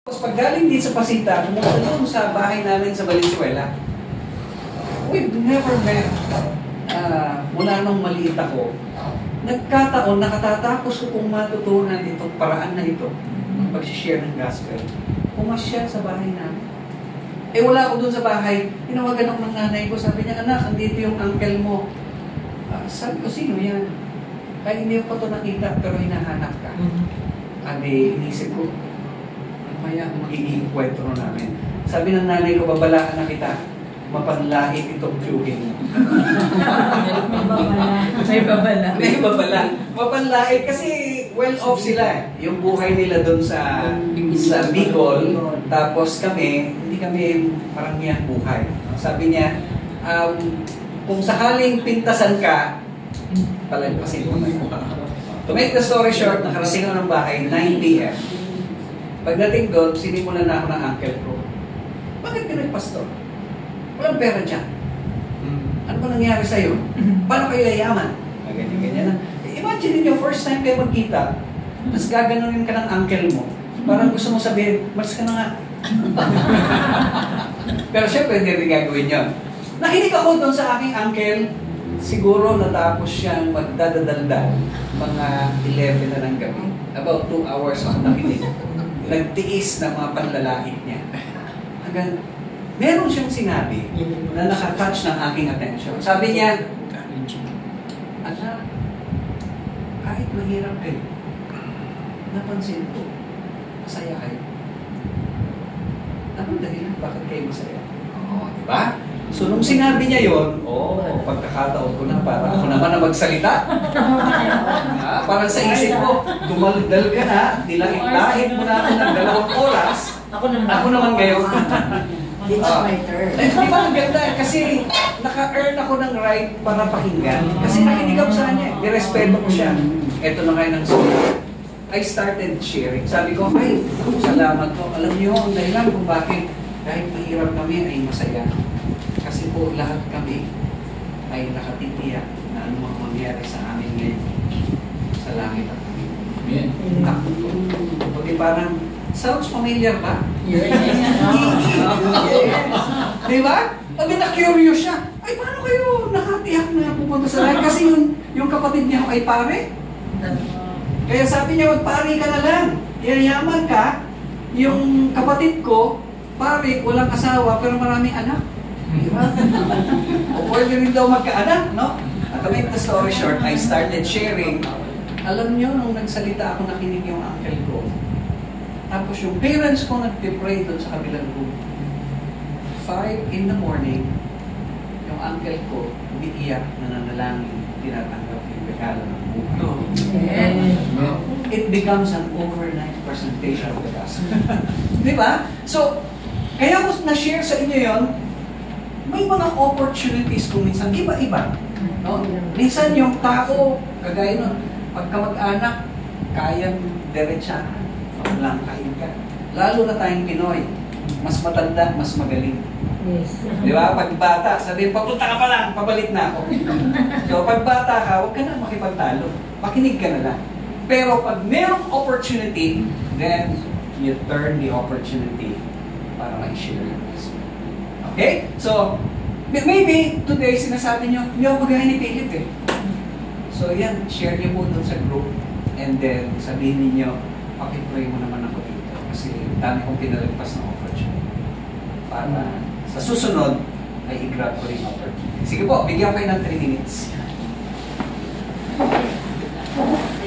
Pag galing din sa Pasita, pumunta doon sa bahay namin sa Valenzuela. We've never met. Mula nung maliit ako, nagkataon, nakatatapos ko kung matutunan itong paraan na ito, pag-share ng gospel. Pumasya sa bahay namin. Eh wala ako doon sa bahay, tinawagan ako ng nanay ko, sabi niya, anak, andito yung uncle mo. Sabi ko, sino yan? Kaya hindi ko pa ito nakita, pero hinahanap ka. Adi, inisip ko, ano kaya ang magiging kwento namin? Sabi ng nanay ko, babalaan na kita, mapanlait itong tiyugin mo. May babala. May babala. Mapanlait kasi well-off sila. Yung buhay nila doon sa Bicol, tapos kami, hindi kami parang niyang buhay. Sabi niya, kung sakaling pintasan ka, palagpasin mo na yun. To make the story short, nakarating ako ng bahay, 9 p.m. Pagdating doon, sinimulan na ako ng uncle ko. Bakit ka nagpastor? Walang pera dyan. Ano ba nangyari sa'yo? Paano kayo yayaman? Ganyan na. Imagine niyo, first time kayo magkita, tapos gaganunin ka ng uncle mo. Parang gusto mo sabihin, mas ka na nga. Pero syempre, hindi rin gagawin yun. Nakinig ako doon sa aking uncle, siguro natapos siyang magdadadaldal mga 11 na ng gabi. About 2 hours ako nakinig. Nagtiis ng mga panlalait niya. Hanggang, meron siyang sinabi na nakatouch ng aking attention. Sabi niya, anak, kahit mahirap kayo, napansin ko, masaya kayo. Anong dahilan bakit kayo masaya? Diba? So, nung sinabi niya yun, pagkakataon ko na para ako naman na magsalita. Parang sa isip ko, dumaldal ka na, nilangit-lahit mo na ako ng 2 oras, ako naman ngayon. It's my turn. Di ba ang ganda? Kasi naka-earn ako ng right para pakinggan. Kasi nakinig ako sa kanya. Nirespeto ko siya. Ito na kayo ng sulat. I started sharing. Sabi ko, ay, salamat po. Alam niyo, ang dahilan kung bakit kahit mahirap kami ay masaya. Kasi po lahat kami ay nakatitiyak na anumang mangyari sa amin ngayon sa langit at kami. Takot ko. Kundi parang, sounds familiar ba? Yes. Di ba? Sabi na-curious siya. Ay, paano kayo nakatiyak na pupunta sa langit? Kasi yung kapatid niya ay pare. Kaya sabi niya, magpare ka na lang. Yayaman ka. Yung kapatid ko, pare, walang asawa, pero maraming anak. Diba? O pwede rin daw magkaanak, no? At to make the story short, I started sharing. Alam niyo, nung nagsalita ako, nakinig yung uncle ko. Tapos yung parents ko nag-pray doon sa kabilang room. 5 in the morning, yung uncle ko, umiiyak na nanalangin, tinatanggap yung regalo ng buhay. It becomes an overnight presentation of the gospel. Di ba? So, kaya ko na-share sa inyo yon, may mga opportunities kung minsan iba-iba. No? Minsan yung tao, kagaya nun, pagka mag-anak, kayang diretsahan. Lang kain ka. Lalo na tayong Pinoy, mas matanda, mas magaling. Yes. Di ba? Pag bata, sabihin, papunta ka pa lang, pabalik na ako. So, pag bata ka, huwag ka na makipagtalo. Makinig ka na lang. Pero pag merong opportunity, then you turn the opportunity para ma-share yung gospel. Okay? So, maybe today sinasabi nyo, hindi ako magaya ni Philip eh. So, yan, share niyo po dun sa group. And then, sabihin niyo, pakipray mo naman ako dito. Kasi dami kong pinalagpas ng opportunity. Para sa susunod, ay i-grab ko rin opportunity. Sige po, bigyan kayo ng 3 minutes.